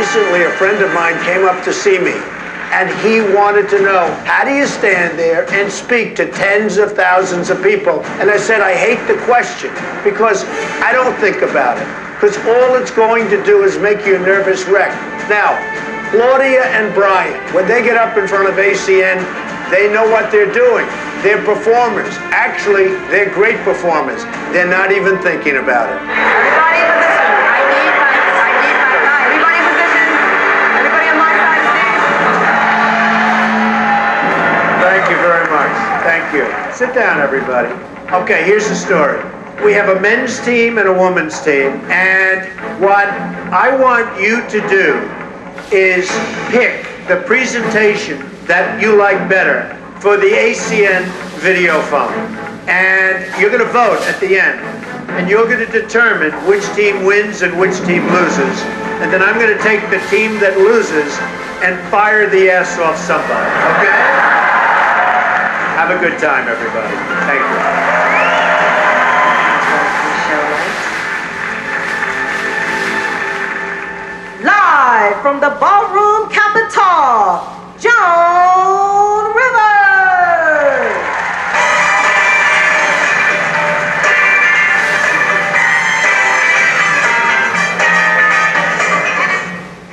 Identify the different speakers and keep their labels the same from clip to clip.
Speaker 1: recently a friend of mine came up to see me, and he wanted to know, how do you stand there and speak to tens of thousands of people? And I said, I hate the question, because I don't think about it, because all it's going to do is make you a nervous wreck. Now, Claudia and Brian, when they get up in front of ACN, they know what they're doing. They're performers. Actually, they're great performers. They're not even thinking about it.
Speaker 2: Everybody in position. I need my guy. Everybody in position. Everybody on my side, Steve.
Speaker 1: Thank you very much. Thank you. Sit down, everybody. Okay, here's the story. We have a men's team and a women's team, and what I want you to do is pick the presentation that you like better for the ACN video phone. And you're going to vote at the end. And you're going to determine which team wins and which team loses. And then I'm going to take the team that loses and fire the ass off somebody. Okay? Have a good time, everybody. Thank you.
Speaker 3: Live from the ballroom capital, Joan Rivers.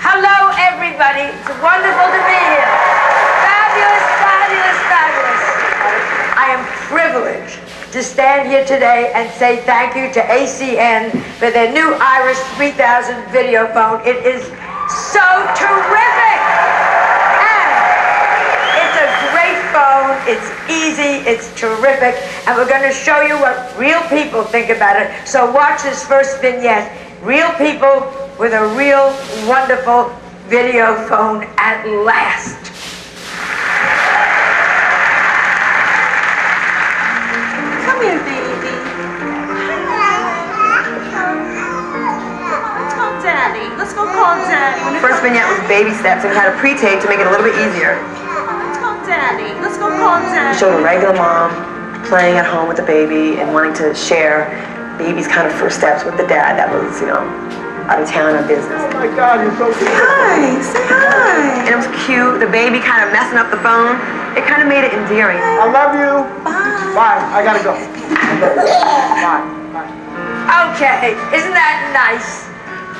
Speaker 2: Hello, everybody. It's wonderful to be here. Fabulous, fabulous, fabulous. I am privileged to stand here today and say thank you to ACN for their new Iris 3000 video phone. It is so terrific. And it's a great phone. It's easy. It's terrific. And we're going to show you what real people think about it. So watch this first vignette. Real people with a real wonderful video phone at last.
Speaker 3: Come here, baby. Tell Daddy. Let's go call Daddy.
Speaker 2: First vignette was baby steps, and we had a pre-tape to make it a little bit easier.
Speaker 3: Let's call Daddy. Let's go call Daddy.
Speaker 2: We showed a regular mom playing at home with the baby and wanting to share baby's kind of first steps with the dad that was, you know, out of town on business.
Speaker 1: Oh my God, you're so beautiful.
Speaker 3: Hi, say hi.
Speaker 2: And it was cute, the baby kind of messing up the phone. It kind of made it endearing.
Speaker 1: I love you.
Speaker 3: Bye.
Speaker 1: Bye. I gotta go. Bye. Bye.
Speaker 2: Okay, isn't that nice?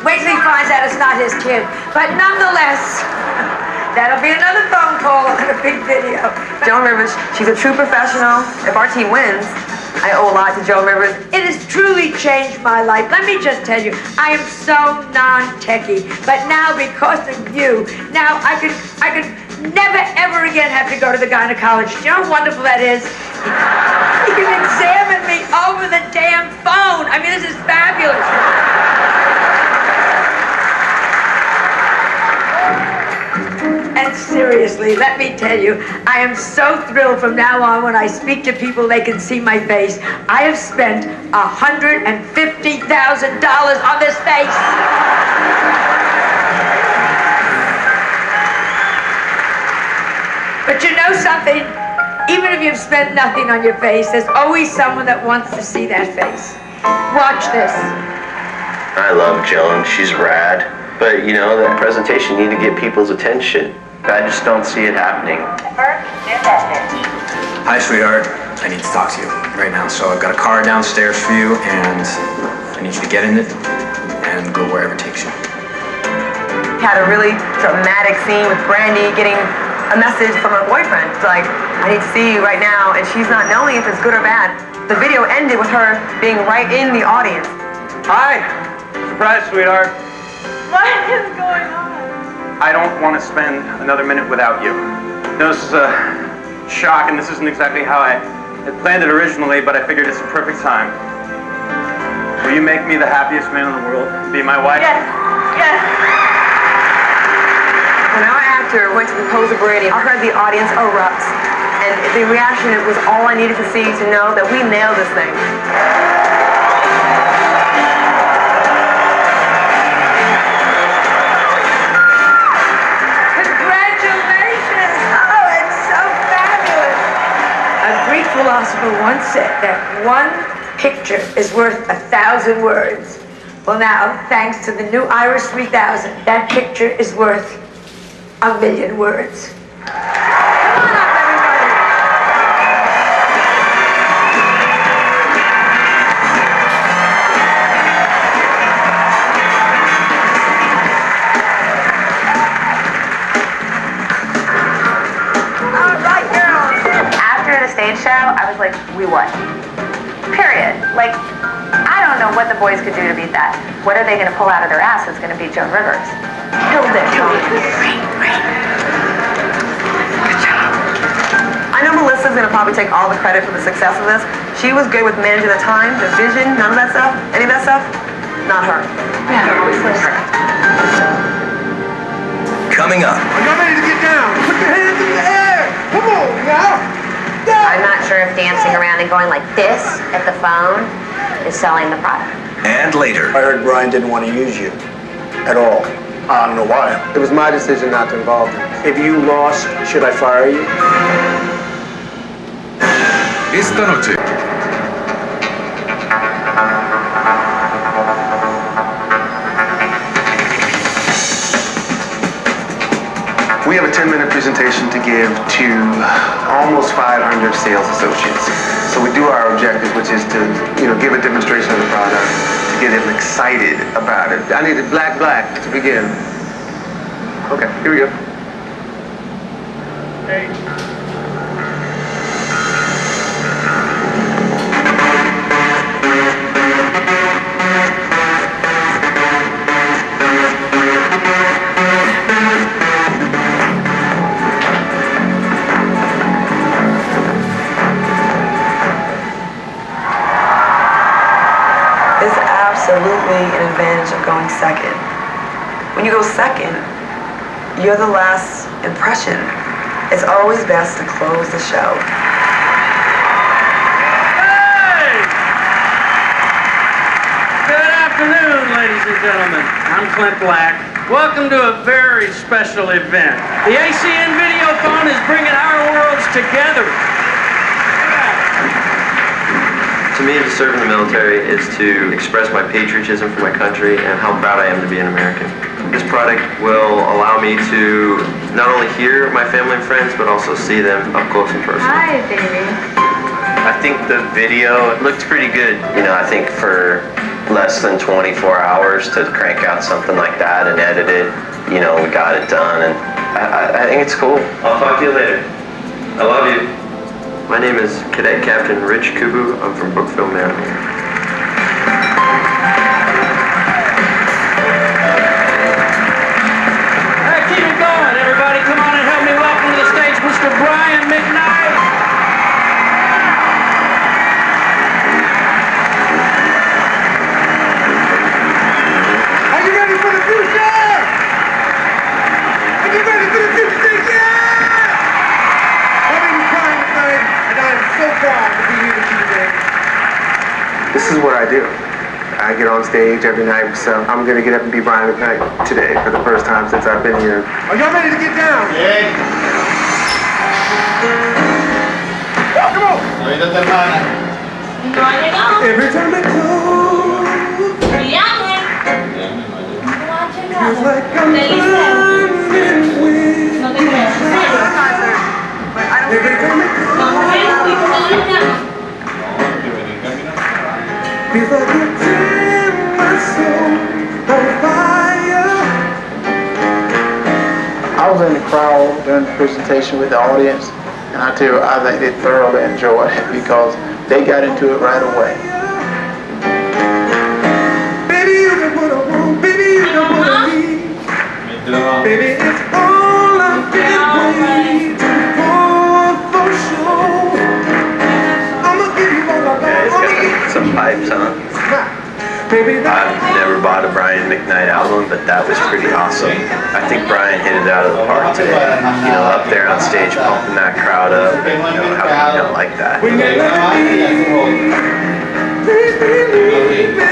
Speaker 2: Wait till he finds out it's not his kid. But nonetheless, that'll be another phone call and a big video. Joan Rivers, she's a true professional. If our team wins, I owe a lot to Joan Rivers. It has truly changed my life. Let me just tell you, I am so non-techie. But now, because of you, now I could never ever again have to go to the gynecologist. You know how wonderful that is? He can examine me over the damn phone. I mean, this is fabulous. And seriously, let me tell you, I am so thrilled from now on when I speak to people, they can see my face. I have spent $150,000 on this face. But you know something? Even if you've spent nothing on your face, there's always someone that wants to see that face. Watch this.
Speaker 4: I love Joan. She's rad. But, you know, that presentation need to get people's attention. I just don't see it happening.
Speaker 5: Hi, sweetheart. I need to talk to you right now. So I've got a car downstairs for you, and I need you to get in it and go wherever it takes you.
Speaker 2: Had a really dramatic scene with Brandy getting a message from her boyfriend. It's like, I need to see you right now, and she's not knowing if it's good or bad. The video ended with her being right in the audience.
Speaker 6: Hi. Surprise, sweetheart.
Speaker 3: What is going on?
Speaker 6: I don't want to spend another minute without you. No, this is a shock, and this isn't exactly how I had planned it originally, but I figured it's the perfect time. Will you make me the happiest man in the world? Be my wife?
Speaker 3: Yes. Yes.
Speaker 2: When our actor went to propose to Brady, I heard the audience erupt. And the reaction was all I needed to see to know that we nailed this thing. Congratulations! Oh, it's so fabulous! A Greek philosopher once said that one picture is worth 1,000 words. Well, now, thanks to the new Iris 3000, that picture is worth 1,000,000 words. Come on up, everybody. All right, girls.
Speaker 7: After the stage show, I was like, we won. Period. Like, I don't know what the boys could do to beat that. What are they going to pull out of their ass that's going to beat Joan Rivers? Killed it, Joan.
Speaker 3: Good job. I know Melissa's gonna probably take all the credit for the success of this. She was good with managing the time, the vision, none of that stuff. Any of that stuff? Not her.
Speaker 7: Yeah, always her.
Speaker 8: Coming up.
Speaker 1: Are y'all ready to get down? Put your hands in the air. Come on, now.
Speaker 7: I'm not sure if dancing around and going like this at the phone is selling the product.
Speaker 8: And later.
Speaker 9: I heard Brian didn't want to use you at all. I don't know why.
Speaker 10: It was my decision not to involve him.
Speaker 1: If you lost, should I fire you?
Speaker 8: Esta noche.
Speaker 11: We have a 10-minute presentation to give to almost 500 sales associates. So we do our objective, which is to, give a demonstration of the product, to get them excited about it. I needed black to begin. Okay, here we go. Hey.
Speaker 3: It's absolutely an advantage of going second. When you go second, you're the last impression. It's always best to close the show.
Speaker 12: Hey! Good afternoon, ladies and gentlemen. I'm Clint Black. Welcome to a very special event. The ACN Videothon is bringing our worlds together.
Speaker 4: To me, to serve in the military is to express my patriotism for my country and how proud I am to be an American. This product will allow me to not only hear my family and friends, but also see them up close and personal.
Speaker 7: Hi, baby.
Speaker 4: I think the video looked pretty good. I think for less than 24 hours to crank out something like that and edit it, we got it done, and I think it's cool. I'll talk to you later. I love you. My name is Cadet Captain Rich Kubu. I'm from Brookville, Maryland.
Speaker 12: Hey, keep it going, everybody. Come on and help me welcome to the stage Mr. Brian McKnight.
Speaker 1: Are you ready for the future? Are you ready for the future? Yeah! My name is Brian McKnight, and I am so proud to be here with you today.
Speaker 11: This is what I do. I get on stage every night, so I'm gonna get up and be Brian McKnight today for the first time since I've been here.
Speaker 1: Are y'all ready to get down? Yeah. Come on. Every time I close, feels like I'm burning with desire. Every time I close, feels like it's in my soul on fire.
Speaker 9: I was in the crowd during the presentation with the audience, and I tell you, I think they thoroughly enjoyed it because they got into it right away.
Speaker 1: Baby, you know what I want. Baby, you know what I need. Baby, it's all I've been waiting for sure. I'ma give you all I got.
Speaker 4: Some pipes, huh? I've never bought a Brian McKnight album, but that was pretty awesome. I think Brian hit it out of the park today. Up there on stage, pumping that crowd up. How can you not like that?
Speaker 1: When you let me, please believe me.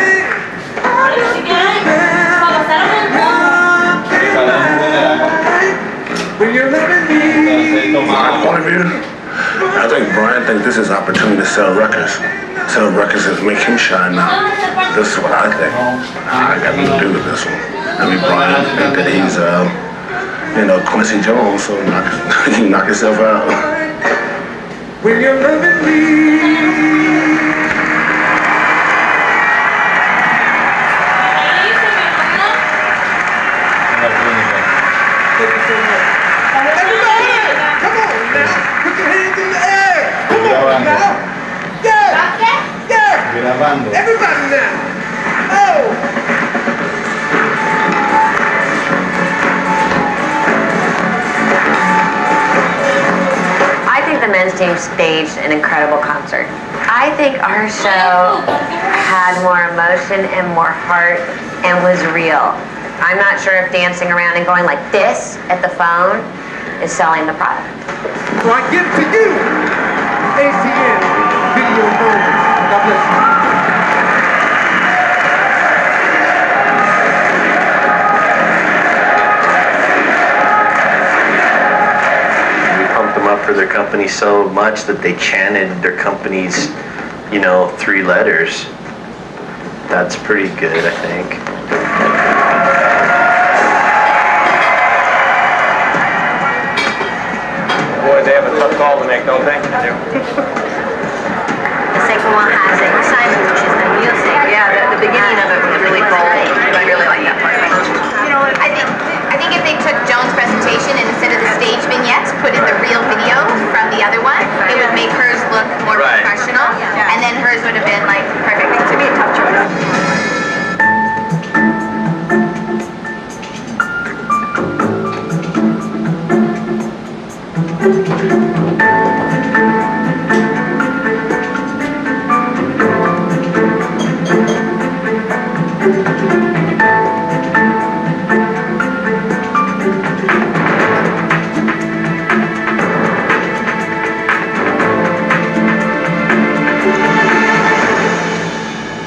Speaker 1: When you're letting me.
Speaker 9: My point of view, I think Brian thinks this is an opportunity to sell records.
Speaker 13: Tell records and make him shine now. This is what I think. I got nothing to do with this one. I mean, Brian think that he's, Quincy Jones, so knock yourself out.
Speaker 1: Will you live in me? Everybody now! Oh!
Speaker 14: I think the men's team staged an incredible concert. I think our show had more emotion and more heart and was real. I'm not sure if dancing around and going like this at the phone is selling the product.
Speaker 1: So I give to you, ACN Video Phone. God bless you.
Speaker 4: Up for their company so much that they chanted their company's, 3 letters. That's pretty good, I think.
Speaker 6: Boys, they have a tough call to make, don't they?
Speaker 14: The second one has a sign which is the music.
Speaker 3: Yeah, the beginning of it was really bold. I really like that part.
Speaker 7: I think if they took Joan's presentation and instead of the stage vignettes, put in the real video from the other one, it would make hers look more professional, and then hers would have been like perfect. To be a tough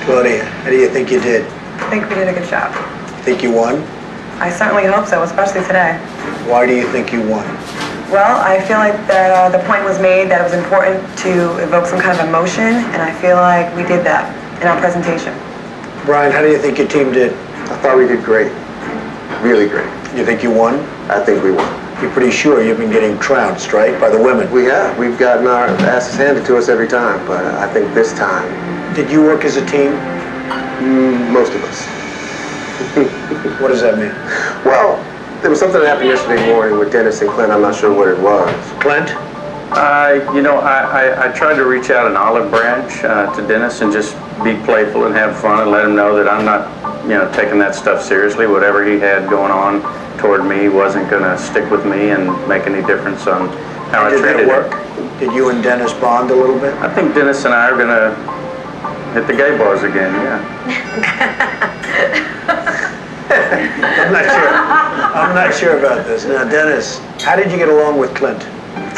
Speaker 1: Claudia, how do you think you did?
Speaker 3: I think we did a good job.
Speaker 1: Think you won?
Speaker 3: I certainly hope so, especially today.
Speaker 1: Why do you think you won?
Speaker 3: Well, I feel like that the point was made that it was important to evoke some kind of emotion, and I feel like we did that in our presentation.
Speaker 1: Brian, how do you think your team did?
Speaker 10: I thought we did great. Really great.
Speaker 1: You think you won?
Speaker 10: I think we won.
Speaker 1: You're pretty sure you've been getting trounced, right, by the women?
Speaker 10: We have. We've gotten our asses handed to us every time, but I think this time...
Speaker 1: Did you work as a team?
Speaker 10: Most of us.
Speaker 1: What does that mean?
Speaker 10: Well, there was something that happened yesterday morning with Dennis and Clint. I'm not sure what it was.
Speaker 1: Clint?
Speaker 6: I tried to reach out an olive branch to Dennis and just be playful and have fun and let him know that I'm not, taking that stuff seriously. Whatever he had going on toward me wasn't going to stick with me and make any difference on how I treated him.
Speaker 1: Did that work? Did you and Dennis bond a little bit?
Speaker 6: I think Dennis and I are going to hit the gay bars again, yeah.
Speaker 1: I'm not sure about this. Now, Dennis, how did you get along with Clint?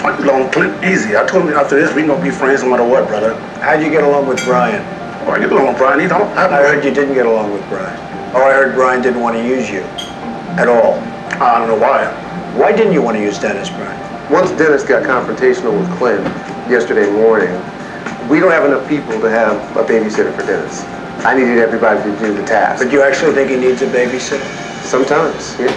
Speaker 13: I get along with Clint easy. I told him after this, we gonna be friends no matter what, brother.
Speaker 1: How'd you get along with Brian?
Speaker 13: Oh, I get along with Brian.
Speaker 1: I heard you didn't get along with Brian. Oh, I heard Brian didn't want to use you at all.
Speaker 13: I don't know why.
Speaker 1: Why didn't you want to use Dennis, Brian?
Speaker 10: Once Dennis got confrontational with Clint yesterday morning, we don't have enough people to have a babysitter for Dennis. I needed everybody to do the task.
Speaker 1: But you actually think he needs a babysitter?
Speaker 10: Sometimes, yeah.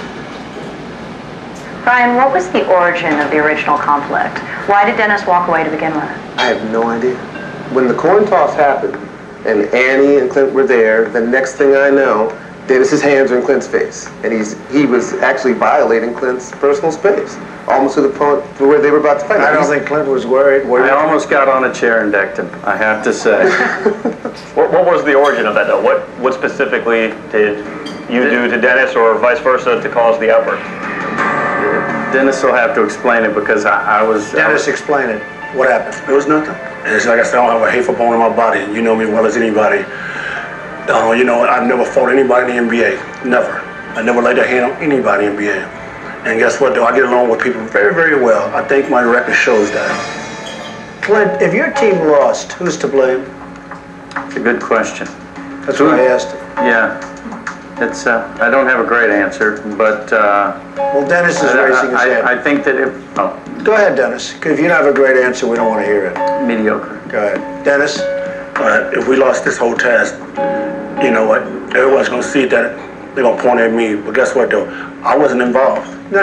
Speaker 7: Brian, what was the origin of the original conflict? Why did Dennis walk away to begin with?
Speaker 10: I have no idea. When the coin toss happened and Annie and Clint were there, the next thing I know, Dennis's hands are in Clint's face. And he was actually violating Clint's personal space, almost to the point where they were about to fight.
Speaker 1: I don't think Clint was worried.
Speaker 6: I almost got on a chair and decked him, I have to say.
Speaker 15: What was the origin of that, though? What specifically did you do to Dennis or vice versa to cause the outburst?
Speaker 6: Dennis will have to explain it because I was...
Speaker 1: Dennis, explain it. What happened?
Speaker 13: It was nothing. It's like I said, I don't have a hateful bone in my body. You know me as well as anybody. I've never fought anybody in the NBA. Never. I never laid a hand on anybody in the NBA. And guess what, though? I get along with people very, very well. I think my record shows that.
Speaker 1: Clint, if your team lost, who's to blame?
Speaker 6: It's a good question.
Speaker 1: That's what I asked him.
Speaker 6: Yeah. It's, I don't have a great answer, but...
Speaker 1: well, Dennis is raising his hand.
Speaker 6: I think that if... Oh.
Speaker 1: Go ahead, Dennis. If you don't have a great answer, we don't want to hear it.
Speaker 6: Mediocre.
Speaker 1: Go ahead. Dennis?
Speaker 13: But if we lost this whole task, you know what? Everyone's gonna see that they're gonna point at me. But guess what, though? I wasn't involved.
Speaker 1: No.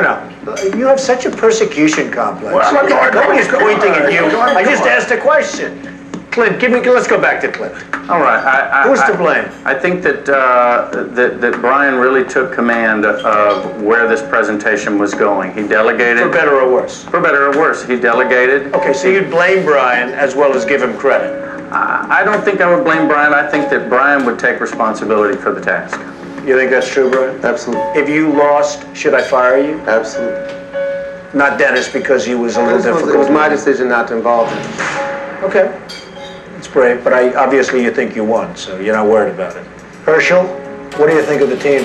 Speaker 1: You have such a persecution complex.
Speaker 13: Well,
Speaker 1: Nobody's pointing at you. I just asked a question. Clint, let's go back to Clint.
Speaker 16: All right.
Speaker 1: Who's to blame?
Speaker 16: I think that that Brian really took command of where this presentation was going. He delegated.
Speaker 1: For better or worse?
Speaker 16: For better or worse. He delegated.
Speaker 1: Okay, so you'd blame Brian as well as give him credit.
Speaker 16: I don't think I would blame Brian. I think that Brian would take responsibility for the task.
Speaker 1: You think that's true, Brian?
Speaker 10: Absolutely.
Speaker 1: If you lost, should I fire you?
Speaker 10: Absolutely.
Speaker 1: Not Dennis because he was a little difficult.
Speaker 10: It was my decision not to involve him.
Speaker 1: Okay. It's brave, but obviously you think you won, so you're not worried about it. Herschel, what do you think of the team?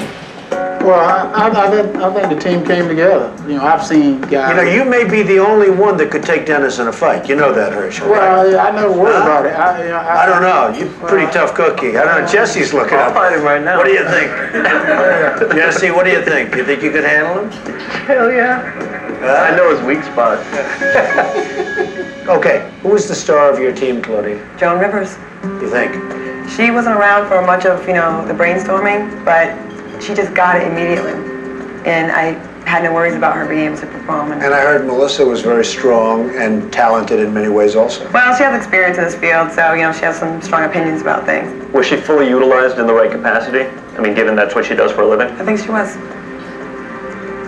Speaker 9: Well, I think the team came together. You know, I've seen guys.
Speaker 1: You know, you may be the only one that could take Dennis in a fight. You know that, Herschel.
Speaker 9: Well,
Speaker 1: right?
Speaker 9: I never worried about it.
Speaker 1: I don't know. You're a pretty tough cookie. I don't know. Jesse's looking
Speaker 4: I'll
Speaker 1: up.
Speaker 4: fight him right now.
Speaker 1: What do you think? Jesse, what do you think? You think you could handle him?
Speaker 4: Hell yeah. I know his weak spot.
Speaker 1: Okay, who was the star of your team, Claudia?
Speaker 3: Joan Rivers.
Speaker 1: You think?
Speaker 3: She wasn't around for much of, the brainstorming, but she just got it immediately. And I had no worries about her being able to perform.
Speaker 1: And I heard Melissa was very strong and talented in many ways also.
Speaker 3: Well, she has experience in this field, so, she has some strong opinions about things.
Speaker 15: Was she fully utilized in the right capacity? I mean, given that's what she does for a living?
Speaker 3: I think she was.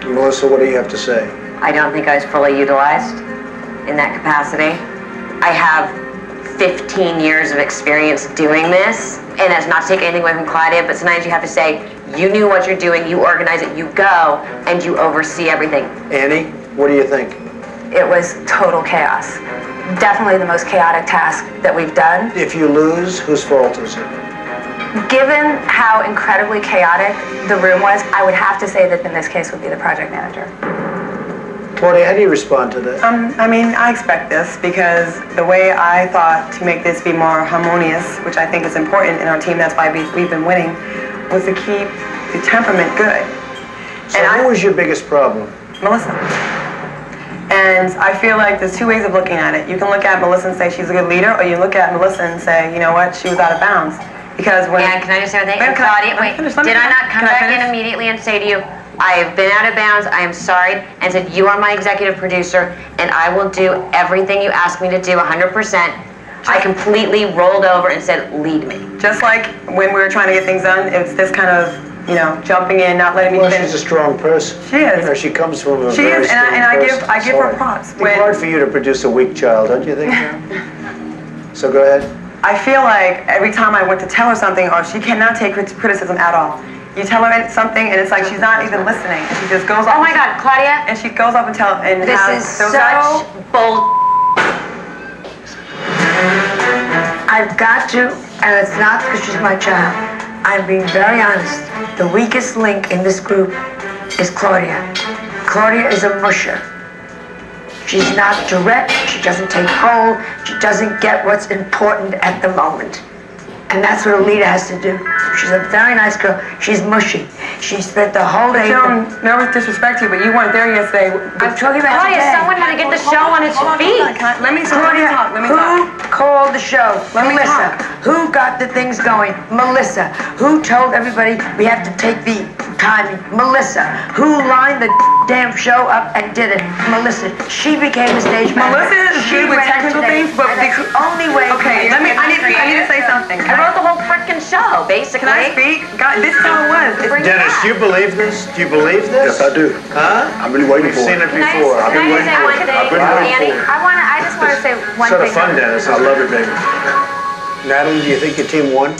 Speaker 1: Melissa, what do you have to say?
Speaker 14: I don't think I was fully utilized in that capacity. I have 15 years of experience doing this, and that's not to take anything away from Claudia, but sometimes you have to say, you knew what you're doing, you organize it, you go, and you oversee everything.
Speaker 1: Annie, what do you think?
Speaker 17: It was total chaos. Definitely the most chaotic task that we've done.
Speaker 1: If you lose, whose fault is it?
Speaker 17: Given how incredibly chaotic the room was, I would have to say that in this case would be the project manager.
Speaker 1: Claudia, how do you respond to that?
Speaker 3: I expect this because the way I thought to make this be more harmonious, which I think is important in our team, that's why we've been winning, was to keep the temperament good.
Speaker 1: So who was your biggest problem?
Speaker 3: Melissa. And I feel like there's two ways of looking at it. You can look at Melissa and say she's a good leader, or you look at Melissa and say, you know what, she was out of bounds. Because when...
Speaker 14: Yeah, can I just say one thing? Claudia, did I not come back in immediately and say to you, I have been out of bounds, I am sorry, and said, you are my executive producer, and I will do everything you ask me to do 100%. I completely rolled over and said, lead me.
Speaker 3: Just like when we were trying to get things done, it's this kind of, jumping in, not letting me finish.
Speaker 1: She's a strong person.
Speaker 3: She is.
Speaker 1: You know, she comes from a
Speaker 3: she
Speaker 1: very
Speaker 3: is,
Speaker 1: strong
Speaker 3: and
Speaker 1: person.
Speaker 3: I give her props.
Speaker 1: It's hard for you to produce a weak child, don't you think? So go ahead.
Speaker 3: I feel like every time I went to tell her something, or she cannot take criticism at all. You tell her something, and it's like she's not even listening. And she just goes off.
Speaker 14: Oh my God, Claudia!
Speaker 3: And she goes up and tells. And
Speaker 14: this is such bull.
Speaker 2: I've got to, and it's not because she's my child. I'm being very honest. The weakest link in this group is Claudia. Claudia is a musher. She's not direct, she doesn't take hold, she doesn't get what's important at the moment. And that's what a leader has to do. She's a very nice girl. She's mushy. She spent the whole day...
Speaker 3: Joan, no disrespect to you, but you weren't there yesterday.
Speaker 2: I'm talking about
Speaker 14: Claudia,
Speaker 2: today.
Speaker 14: someone had to get the show on its feet.
Speaker 3: Let me talk.
Speaker 2: Who called the show? Melissa. Who got the things going? Melissa. Who told everybody we have to take the timing? Melissa. Who lined the damn show up and did it? Melissa. She became a stage manager.
Speaker 3: Melissa is good with technical things, but
Speaker 2: the only way...
Speaker 3: Okay, I need to say something.
Speaker 14: I wrote the whole frickin' show, basically.
Speaker 3: Can I speak? God, this is how it was.
Speaker 1: Dennis, do you believe this? Do you believe this?
Speaker 13: Yes, I do.
Speaker 1: Huh?
Speaker 13: I've been waiting
Speaker 1: We've
Speaker 13: for
Speaker 1: seen
Speaker 13: it.
Speaker 1: it before.
Speaker 14: Can I just say one thing, Annie?
Speaker 7: I just want to say one
Speaker 1: Sort
Speaker 7: thing.
Speaker 1: of fun, Dennis. I love it, baby. Natalie, do you think your team won?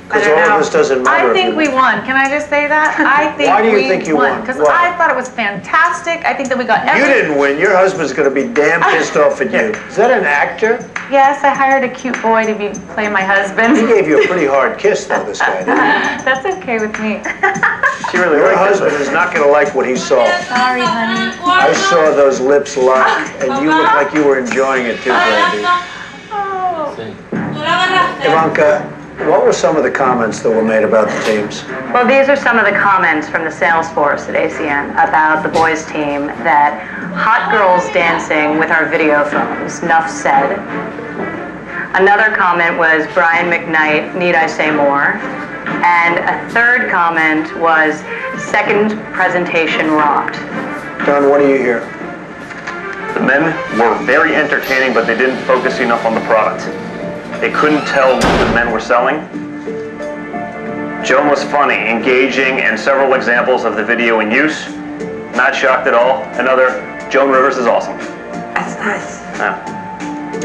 Speaker 1: Because all of this doesn't matter.
Speaker 18: I think we won. Can I just say that? I think
Speaker 1: Why do you think you won?
Speaker 18: Because
Speaker 1: Why?
Speaker 18: I thought it was fantastic. I think that we got
Speaker 1: You didn't win. Your husband's going to be damn pissed off at you. Is that an actor?
Speaker 18: Yes, I hired a cute boy to play my husband.
Speaker 1: He gave you a pretty hard kiss, though, this guy did.
Speaker 18: That's okay with me.
Speaker 1: Your husband is not going to like what he saw.
Speaker 18: Sorry, honey.
Speaker 1: I saw those lips lock, and you look like you were enjoying it too, Brandy. Ivanka, what were some of the comments that were made about the teams?
Speaker 19: Well, these are some of the comments from the sales force at ACN about the boys team, that hot girls dancing with our video phones, nuff said. Another comment was Brian McKnight, need I say more? And a third comment was second presentation rocked.
Speaker 1: Don, what do you hear?
Speaker 15: The men were very entertaining, but they didn't focus enough on the product. They couldn't tell what the men were selling. Joan was funny, engaging, and several examples of the video in use. Not shocked at all. Another, Joan Rivers is awesome.
Speaker 3: That's nice.
Speaker 15: Yeah.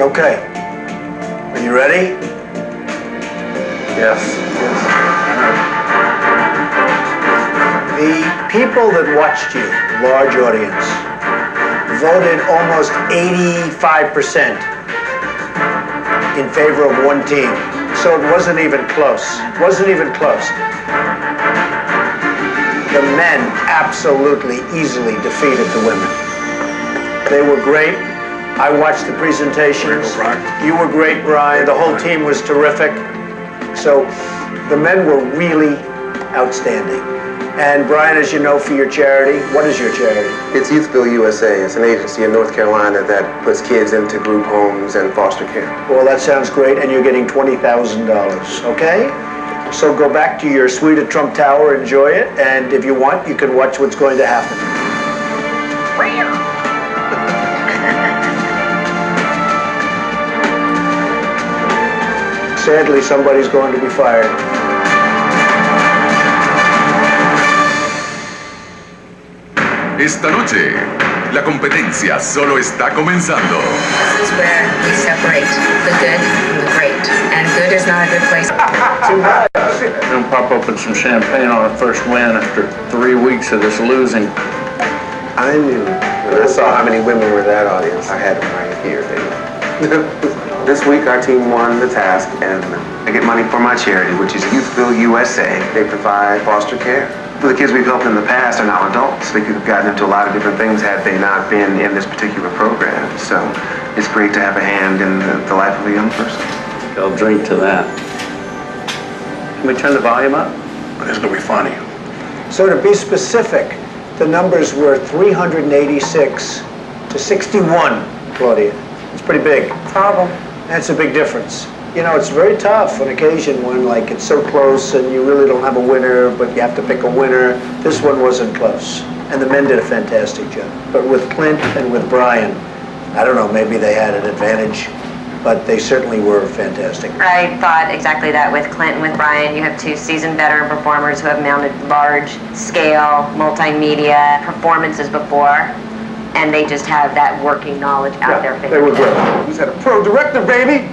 Speaker 1: Okay. Are you ready?
Speaker 16: Yes.
Speaker 1: The people that watched you, large audience, voted almost 85% in favor of one team. So it wasn't even close. Wasn't even close. The men absolutely easily defeated the women. They were great. I watched the presentations. You were great, Brian. The whole team was terrific. So the men were really outstanding. And Brian, as you know, for your charity, what is your charity?
Speaker 10: It's Youthville USA. It's an agency in North Carolina that puts kids into group homes and foster care.
Speaker 1: Well, that sounds great, and you're getting $20,000, okay? So go back to your suite at Trump Tower, enjoy it, and if you want, you can watch what's going to happen. Sadly, somebody's going to be fired.
Speaker 8: Esta noche, la competencia solo está comenzando.
Speaker 20: This is where we separate the good from the great, and good is not a good place.
Speaker 16: Gonna pop open some champagne on our first win after 3 weeks of this losing.
Speaker 10: I knew when I saw how many women were in that audience, I had them right here, baby. This week our team won the task, and
Speaker 11: I get money for my charity, which is Youthville USA.
Speaker 10: they provide foster care.
Speaker 11: The kids we've helped in the past are now adults. They could have gotten into a lot of different things had they not been in this particular program. So it's great to have a hand in the life of a young person.
Speaker 16: I'll drink to that. Can we turn the volume up?
Speaker 13: It's gonna be funny.
Speaker 1: So to be specific, the numbers were 386 to 61, Claudia. It's pretty big.
Speaker 3: It's horrible.
Speaker 1: That's a big difference. You know, it's very tough on occasion when, like, it's so close and you really don't have a winner, but you have to pick a winner. This one wasn't close. And the men did a fantastic job. But with Clint and with Brian, I don't know, maybe they had an advantage, but they certainly were fantastic.
Speaker 14: I thought exactly that with Clint and with Brian. You have two seasoned veteran performers who have mounted large-scale, multimedia performances before, and they just have that working knowledge out there.
Speaker 1: They were good.
Speaker 10: He's had a pro director, baby.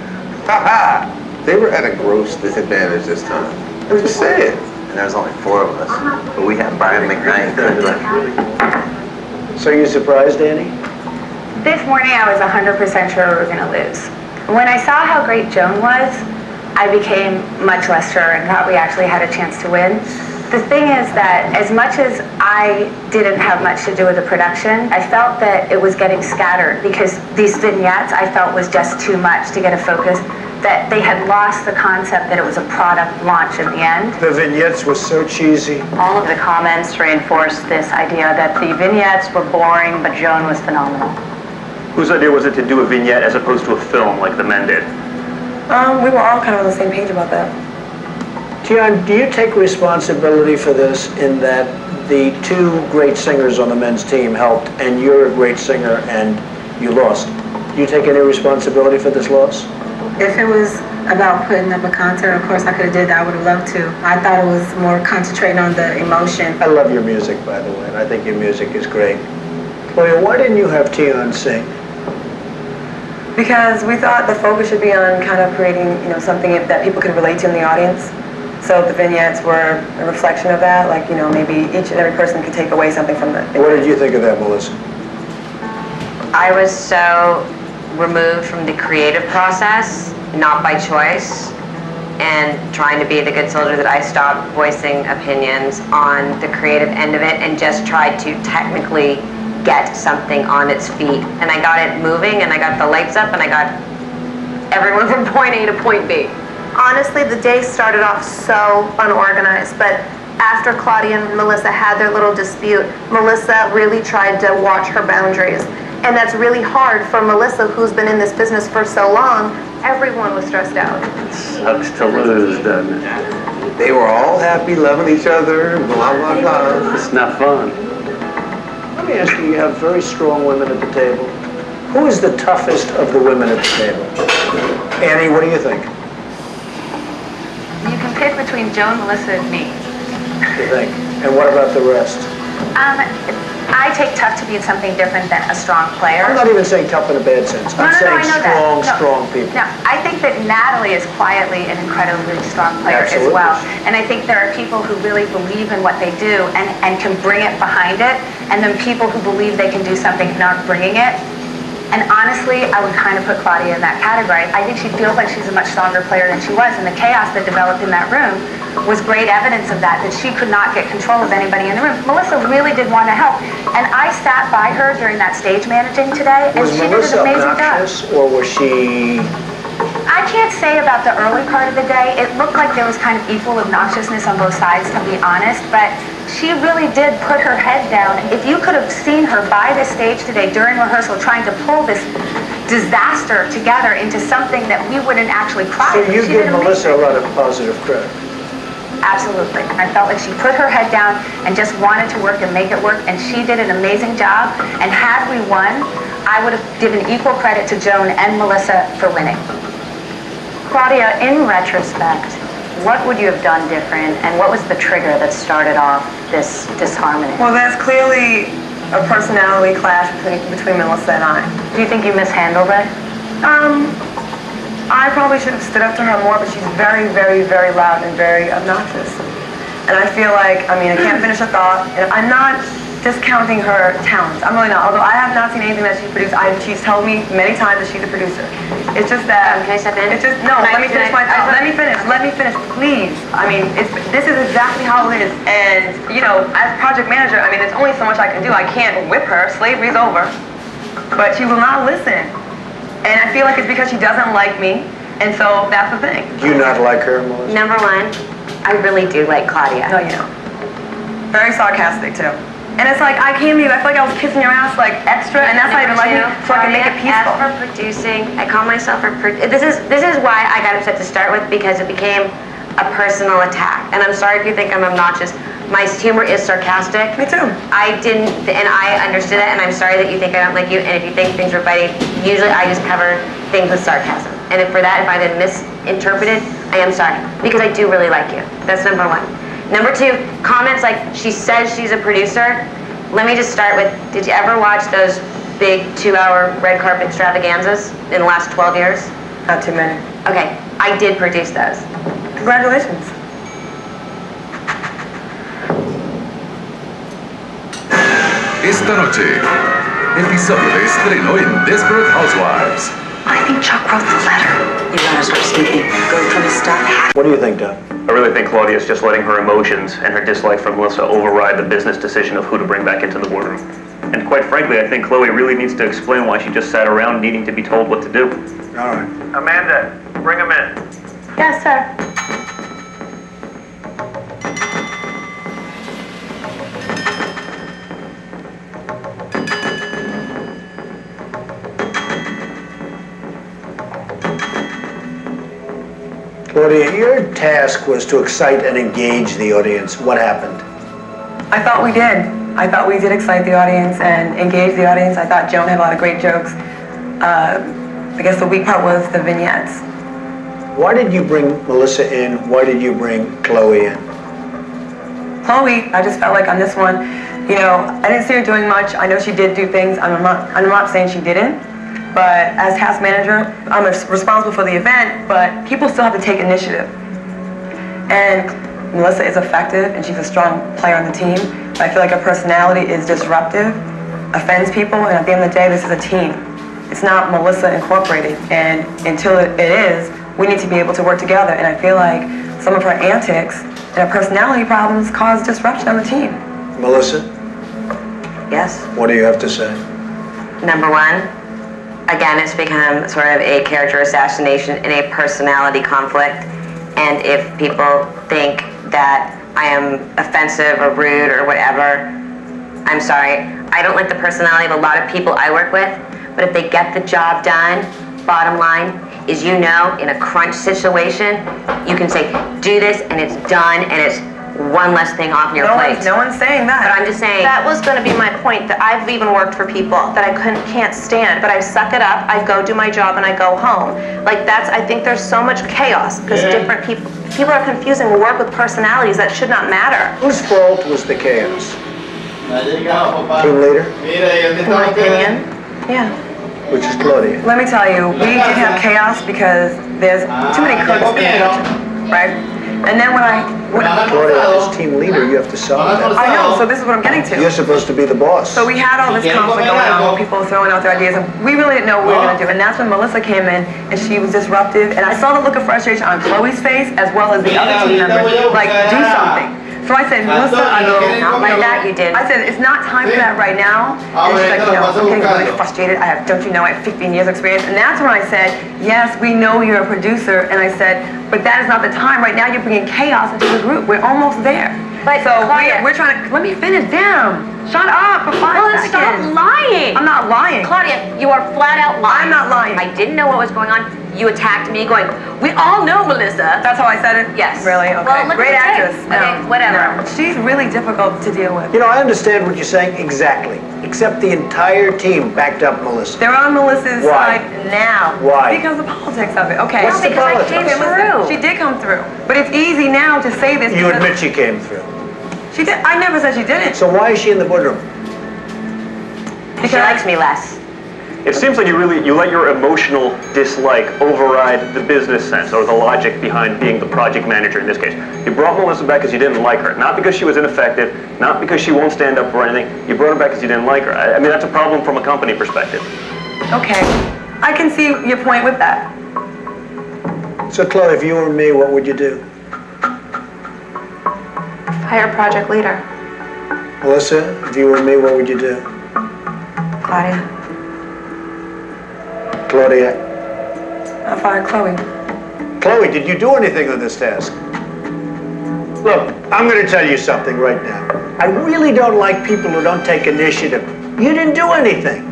Speaker 10: Ha ha. They were at a gross disadvantage this time. I'm just saying.
Speaker 4: And there's only 4 of us, but we have Brian McKnight.
Speaker 1: So you surprised, Annie?
Speaker 17: This morning I was 100% sure we were going to lose. When I saw how great Joan was, I became much less sure and thought we actually had a chance to win. The thing is that as much as I didn't have much to do with the production, I felt that it was getting scattered because these vignettes I felt was just too much to get a focus, that they had lost the concept that it was a product launch in the end.
Speaker 1: The vignettes were so cheesy.
Speaker 19: All of the comments reinforced this idea that the vignettes were boring, but Joan was phenomenal.
Speaker 15: Whose idea was it to do a vignette as opposed to a film like the men did?
Speaker 3: We were all kind of on the same page about that.
Speaker 1: Tion, do you take responsibility for this in that the 2 great singers on the men's team helped and you're a great singer and you lost? Do you take any responsibility for this loss?
Speaker 21: If it was about putting up a concert, of course I could have did that. I would have loved to. I thought it was more concentrating on the emotion.
Speaker 1: I love your music, by the way, and I think your music is great. Claudia, why didn't you have Tion sing?
Speaker 3: Because we thought the focus should be on kind of creating, something that people could relate to in the audience. So the vignettes were a reflection of that, like, maybe each and every person could take away something from the
Speaker 1: What did you think of that, Melissa?
Speaker 14: I was so removed from the creative process, not by choice, and trying to be the good soldier that I stopped voicing opinions on the creative end of it and just tried to technically get something on its feet. And I got it moving, and I got the lights up, and I got everyone from point A to point B.
Speaker 22: Honestly, the day started off so unorganized, but after Claudia and Melissa had their little dispute, Melissa really tried to watch her boundaries And that's really hard for Melissa, who's been in this business for so long. Everyone was stressed out.
Speaker 16: Sucks to lose, doesn't it?
Speaker 10: They were all happy, loving each other, blah, blah, blah.
Speaker 16: It's not fun.
Speaker 5: Let me ask you, you have very strong women at the table. Who is the toughest of the women at the table? Annie, what do you think?
Speaker 17: You can pick between Joan, Melissa, and me.
Speaker 5: You think? And what about the rest?
Speaker 17: I take tough to being something different than a strong player.
Speaker 5: I'm not even saying tough in a bad sense. I'm saying
Speaker 17: I know that.
Speaker 5: strong people.
Speaker 17: No, I think that Natalie is quietly an incredibly strong player
Speaker 5: Absolutely.
Speaker 17: as well. And I think there are people who really believe in what they do and can bring it behind it, and then people who believe they can do something and aren't bringing it. And honestly, I would kind of put Claudia in that category. I think she feels like she's a much stronger player than she was, and the chaos that developed in that room was great evidence of that she could not get control of anybody in the room. Melissa really did want to help, and I sat by her during that stage managing today, and
Speaker 5: Was
Speaker 17: she
Speaker 5: Melissa
Speaker 17: did an amazing job.
Speaker 5: obnoxious, or was she...
Speaker 17: I can't say about the early part of the day. It looked like there was kind of equal obnoxiousness on both sides, to be honest, but she really did put her head down. If you could have seen her by the stage today during rehearsal trying to pull this disaster together into something that we wouldn't actually cry.
Speaker 5: So you
Speaker 17: She did
Speaker 5: give Melissa a lot of positive credit.
Speaker 17: Absolutely. I felt like she put her head down and just wanted to work and make it work, and she did an amazing job. And had we won, I would have given equal credit to Joan and Melissa for winning.
Speaker 19: Claudia, in retrospect, what would you have done different, and what was the trigger that started off this disharmony?
Speaker 3: Well, there's clearly a personality clash between Melissa and I.
Speaker 19: Do you think you mishandled it?
Speaker 3: I probably should have stood up to her more, but she's very, very, very loud and very obnoxious. And I feel like, I can't finish a thought, and I'm not discounting her talents. I'm really not. Although I have not seen anything that she's produced. She's told me many times that she's a producer. It's just that...
Speaker 14: Can I step in?
Speaker 3: It's just, no, let me finish my thought. Let me finish, please. This is exactly how it is. And, as project manager, there's only so much I can do. I can't whip her. Slavery's over. But she will not listen. And I feel like it's because she doesn't like me. And so that's the thing.
Speaker 5: Do you not like her, Melissa?
Speaker 14: Number one, I really do like Claudia.
Speaker 3: No, you don't. Very sarcastic, too. And it's like, I came to you, I feel like I was kissing your ass, extra, and that's not even like me, so I can make it peaceful.
Speaker 14: As for producing, I call myself this is why I got upset to start with, because it became a personal attack. And I'm sorry if you think I'm obnoxious. My humor is sarcastic.
Speaker 3: Me too.
Speaker 14: I didn't, and I understood it, and I'm sorry that you think I don't like you, and if you think things were biting, usually I just cover things with sarcasm. And if I then misinterpreted, I am sorry, because I do really like you. That's number one. Number two, comments like she says she's a producer. Let me just start with, did you ever watch those big 2-hour red carpet extravaganzas in the last 12 years?
Speaker 3: Not too many.
Speaker 14: Okay, I did produce those.
Speaker 3: Congratulations.
Speaker 8: Esta noche, episodio de estreno en Desperate Housewives.
Speaker 3: I think Chuck wrote the letter. You gotta start speaking. Go through his stuff.
Speaker 5: What do you think, Doug?
Speaker 15: I really think Claudia is just letting her emotions and her dislike for Melissa override the business decision of who to bring back into the boardroom. And quite frankly, I think Chloe really needs to explain why she just sat around needing to be told what to do.
Speaker 5: All right.
Speaker 6: Amanda, bring him in.
Speaker 17: Yes, sir.
Speaker 5: Claudia, your task was to excite and engage the audience. What happened?
Speaker 3: I thought we did. I thought we did excite the audience and engage the audience. I thought Joan had a lot of great jokes. I guess the weak part was the vignettes.
Speaker 5: Why did you bring Melissa in? Why did you bring Chloe in?
Speaker 3: Chloe, I just felt like on this one, I didn't see her doing much. I know she did do things. I'm not saying she didn't. But as task manager, I'm responsible for the event, but people still have to take initiative. And Melissa is effective, and she's a strong player on the team. But I feel like her personality is disruptive, offends people, and at the end of the day, this is a team. It's not Melissa Incorporated, and until it is, we need to be able to work together. And I feel like some of her antics and her personality problems cause disruption on the team.
Speaker 5: Melissa?
Speaker 14: Yes?
Speaker 5: What do you have to say?
Speaker 14: Number one, again, it's become sort of a character assassination and a personality conflict. And if people think that I am offensive or rude or whatever, I'm sorry, I don't like the personality of a lot of people I work with, but if they get the job done, bottom line is, you know, in a crunch situation, you can say, do this, and it's done, and it's one less thing off your plate.
Speaker 3: No one's saying that.
Speaker 14: But I'm just saying.
Speaker 22: That was going to be my point, that I've even worked for people that I can't stand, but I suck it up, I go do my job, and I go home. Like, I think there's so much chaos, because different people are confusing work with personalities that should not matter.
Speaker 5: Whose fault was the chaos? Team leader?
Speaker 3: In my opinion, yeah.
Speaker 5: Which is Claudia.
Speaker 3: Let me tell you, we didn't have chaos because there's too many cooks in the kitchen, right? And then when
Speaker 5: Claudia, as team leader, you have to solve that.
Speaker 3: I know, so this is what I'm getting to.
Speaker 5: You're supposed to be the boss.
Speaker 3: So we had all this conflict going on, people throwing out their ideas, and we really didn't know what we were going to do. And that's when Melissa came in, and she was disruptive. And I saw the look of frustration on Chloe's face, as well as the other team members, like, do something. So I said, Melissa,
Speaker 14: Not like that, you did.
Speaker 3: I said, it's not time for that right now. And she's like, you know, I'm getting really frustrated. Don't you know, I have 15 years experience. And that's when I said, yes, we know you're a producer. And I said, but that is not the time. Right now, you're bringing chaos into the group. We're almost there.
Speaker 14: But
Speaker 3: so
Speaker 14: Claudia,
Speaker 3: we're trying to, let me finish down. Shut up for 5 seconds.
Speaker 14: Stop lying.
Speaker 3: I'm not lying.
Speaker 14: Claudia, you are flat out lying.
Speaker 3: I'm not lying.
Speaker 14: I didn't know what was going on. You attacked me going, we all know Melissa.
Speaker 3: That's how I said it?
Speaker 14: Yes.
Speaker 3: Really? Okay.
Speaker 14: Well, look
Speaker 3: Great
Speaker 14: at the
Speaker 3: actress.
Speaker 14: tape. Okay, whatever.
Speaker 3: No. She's really difficult to deal with.
Speaker 5: You know, I understand what you're saying exactly, except the entire team backed up Melissa.
Speaker 3: They're on Melissa's
Speaker 5: Why?
Speaker 3: side now.
Speaker 5: Why?
Speaker 3: Because of the politics of it. Okay.
Speaker 5: What's the politics?
Speaker 14: I came
Speaker 3: Okay,
Speaker 14: through.
Speaker 3: listen, she did come through. But it's easy now to say this.
Speaker 5: You
Speaker 3: because
Speaker 5: admit she came through.
Speaker 3: She did. I never said she didn't.
Speaker 5: So why is she in the boardroom?
Speaker 14: She likes me less.
Speaker 15: It seems like you let your emotional dislike override the business sense or the logic behind being the project manager in this case. You brought Melissa back because you didn't like her. Not because she was ineffective, not because she won't stand up for anything. You brought her back because you didn't like her. I mean, that's a problem from a company perspective.
Speaker 3: Okay. I can see your point with that.
Speaker 5: So Chloe, if you were me, what would you do?
Speaker 22: Hire a project leader.
Speaker 5: Melissa, if you were me, what would you do?
Speaker 3: Claudia.
Speaker 5: Claudia.
Speaker 3: I'll fire Chloe.
Speaker 5: Chloe, did you do anything on this task? Look, I'm going to tell you something right now. I really don't like people who don't take initiative. You didn't do anything.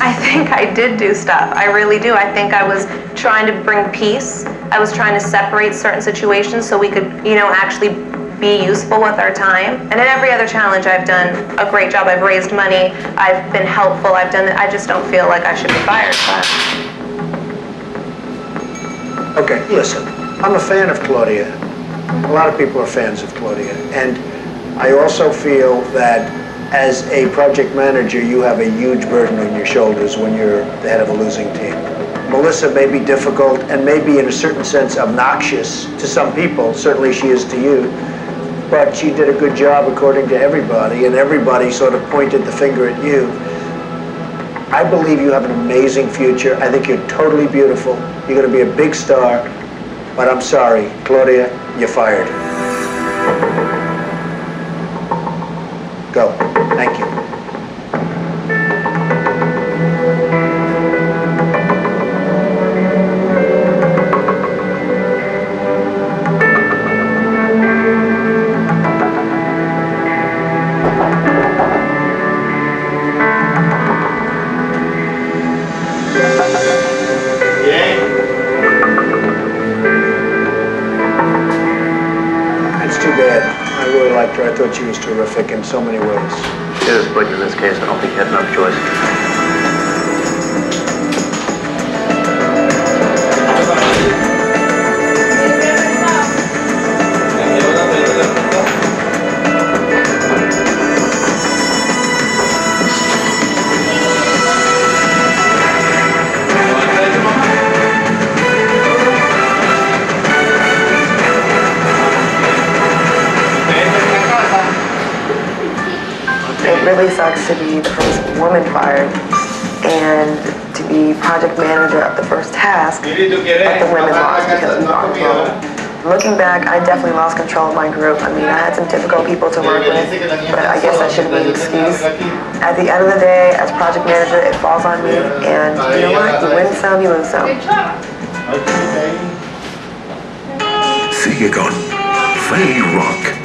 Speaker 22: I think I did do stuff. I really do. I think I was trying to bring peace. I was trying to separate certain situations so we could, you know, actually be useful with our time. And in every other challenge, I've done a great job. I've raised money. I've been helpful. I've done it. I just don't feel like I should be fired.
Speaker 5: Okay, listen. I'm a fan of Claudia. A lot of people are fans of Claudia. And I also feel that as a project manager, you have a huge burden on your shoulders when you're the head of a losing team. Melissa may be difficult and may be in a certain sense obnoxious to some people. Certainly she is to you. But she did a good job according to everybody, and everybody sort of pointed the finger at you. I believe you have an amazing future. I think you're totally beautiful. You're going to be a big star. But I'm sorry, Claudia, you're fired. Go. Thank you. I thought she was terrific in so many ways.
Speaker 15: It is, but in this case, I don't think you had enough choice.
Speaker 3: It really sucks to be the first woman fired and to be project manager of the first task, but the women lost because we lost control. Looking back, I definitely lost control of my group. I mean, I had some difficult people to work with, but I guess that shouldn't be an excuse. At the end of the day, as project manager, it falls on me, and you know what? You win some, you lose some.
Speaker 8: Sigue con Faye Rock.